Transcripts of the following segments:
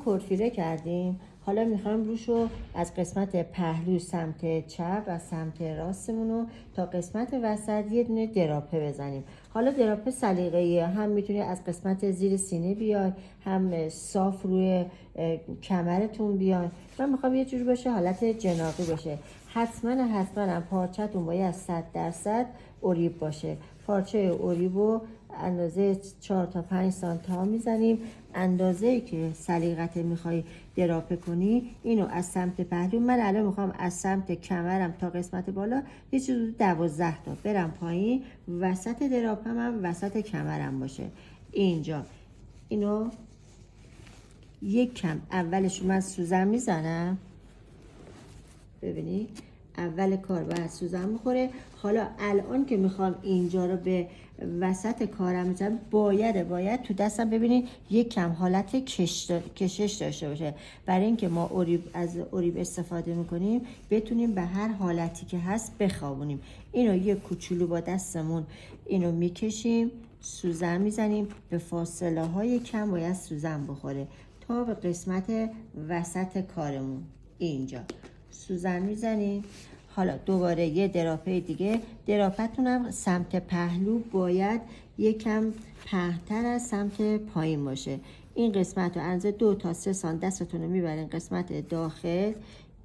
کورفیره کردیم. حالا میخوایم روشو از قسمت پهلو سمت چپ و سمت راستمون رو تا قسمت وسط یه دونه دراپه بزنیم. حالا دراپه سلیقه‌ایه، هم میتونی از قسمت زیر سینه بیای، هم صاف روی کمرتون بیای. من میخوام یه جور باشه حالت جناقی باشه. حتما پارچه‌تون باید 100% اوریب باشه. پارچه اوریبو اندازه 4 تا 5 سانتی ها میزنیم. اندازه‌ای که سلیقت میخوای دراپه کنی اینو از سمت پهلو، من الان میخوام از سمت کمرم تا قسمت بالا یه چیز 12 تا برم پایین، وسط دراپم هم وسط کمرم باشه. اینجا اینو یک کم اولش من سوزن میزنم، ببینید اول کار باید سوزن بخوره. حالا الان که میخوام اینجا رو به وسط کارم بزنم، باید تو دستم ببینید یک کم حالت کشش داشته باشه، برای اینکه ما از اوریب استفاده میکنیم بتونیم به هر حالتی که هست بخوابونیم. اینو یه کوچولو با دستمون اینو میکشیم، سوزن میزنیم، به فاصله های کم باید سوزن بخوره تا به قسمت وسط کارمون. اینجا سوزن میزنیم. حالا دوباره یه دراپه دیگه، دراپتونم سمت پهلو باید یکم پهن‌تر از سمت پایین باشه. این قسمت رو اندازه 2 تا 3 سانتی دستتون رو میبرین قسمت داخل،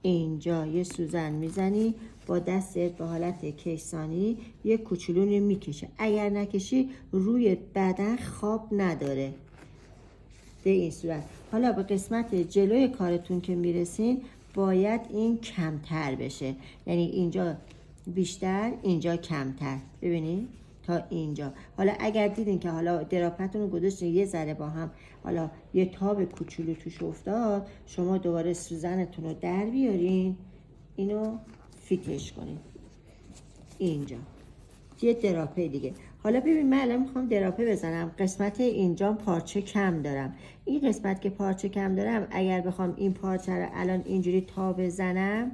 اینجا یه سوزن میزنی با دستت به حالت کیسانی یه کوچولو میکشه. اگر نکشی روی بدن خواب نداره. به این صورت. حالا به قسمت جلوی کارتون که میرسین باید این کمتر بشه، یعنی اینجا بیشتر اینجا کمتر، ببینید تا اینجا. حالا اگر دیدین که حالا دراپتون رو گذاشتین یه ذره با هم حالا یه تاب کوچولو توش افتاد، شما دوباره سوزنتون رو در بیارین، اینو فیتش کنین. اینجا یه دراپه دیگه. حالا ببین من الان میخوام دراپه بزنم، قسمت اینجا پارچه کم دارم. این قسمت که پارچه کم دارم اگر بخوام این پارچه رو الان اینجوری تا بزنم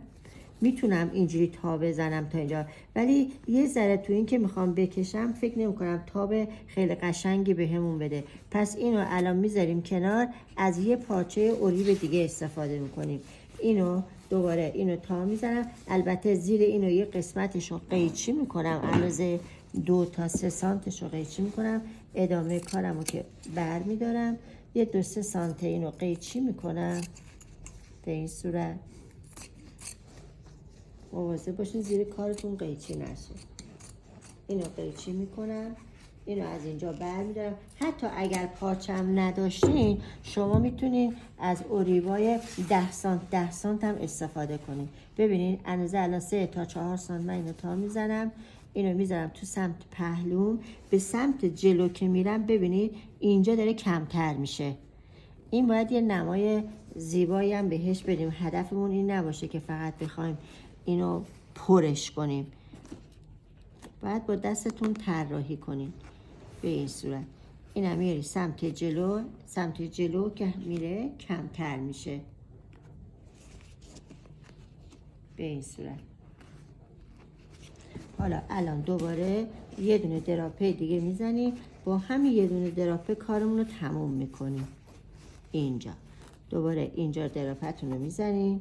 میتونم اینجوری تا بزنم تا اینجا، ولی یه ذره تو این که میخوام بکشم فکر نمی کنم تاب خیلی قشنگی بهمون بده. پس اینو الان میذاریم کنار، از یه پارچه اوریب دیگه استفاده میکنیم. اینو دوباره اینو تا میزنم، البته زیر اینو یه قسمتشو قیچی میکنم، اندازه 2 تا 3 سانتشو قیچی میکنم. ادامه کارمو که بر میدارم یه 2-3 سانت اینو قیچی میکنم. به این صورت مواظب باشین زیر کارتون قیچی نشه. اینو قیچی میکنم، اینو از اینجا بر میدارم. حتی اگر پارچم نداشتین شما میتونین از اوریبای 10 سانت هم استفاده کنین. ببینین اندازه الان 3 تا 4 سانت من اینو تا میزنم، اینو میذارم تو سمت پهلوم. به سمت جلو که میرم ببینید اینجا داره کمتر میشه. این باید یه نمای زیبایی هم بهش بدیم. هدفمون این نباشه که فقط بخوایم اینو پرش کنیم، باید با دستتون طراحی کنیم. به این صورت اینم میاری سمت جلو که میره کمتر میشه. به این صورت. حالا الان دوباره یه دونه دراپه دیگه میزنیم، با همین یه دونه دراپه کارمون رو تموم میکنیم. اینجا دوباره اینجا دراپتون رو میزنیم،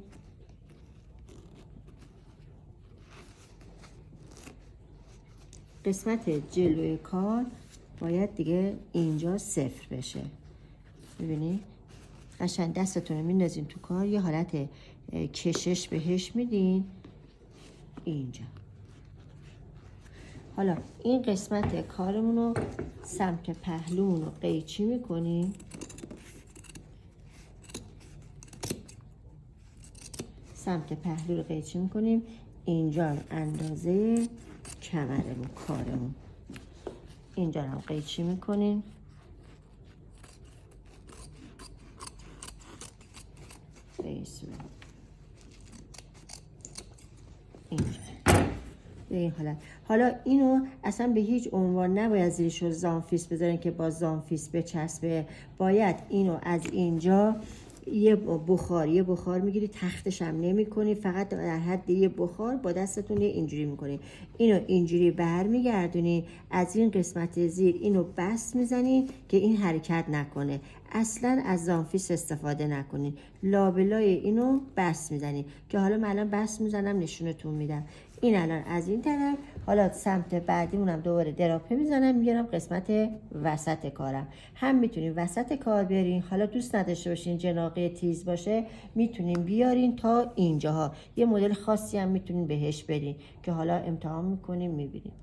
قسمت جلوی کار باید دیگه اینجا صفر بشه. ببینید قشنگ دستتون رو میندازین تو کار، یه حالت کشش بهش میدین. اینجا حالا این قسمت کارمون رو سمت پهلومون رو قیچی میکنیم، سمت پهلو رو قیچی میکنیم. اینجا اندازه کمرمون کارمون، اینجا هم قیچی میکنیم. به این صورت اینجا به این حالت. حالا اینو اصلا به هیچ عنوان نباید زیرش رو زانفیس بذارین که با زانفیس بچسبه. باید اینو از اینجا یه بخار میگیری، تختش هم نمی کنی، فقط در حد یه بخار با دستتون اینجوری میکنی. اینو اینجوری برمیگردونی، از این قسمت زیر اینو بس میزنی که این حرکت نکنه. اصلا از زانفیس استفاده نکنین، لابلای اینو بس میزنین که حالا من الان بس میزنم نشونتون میدم. این الان از این طرف، حالا سمت بعدیمونم دوباره دراپه میزنم میارم قسمت وسط کارم. هم میتونین وسط کار بیارین، حالا دوست نداشته باشین جناقه تیز باشه میتونین بیارین تا اینجاها. یه مدل خاصی هم میتونین بهش بدین که حالا امتحان میکنیم میبینیم.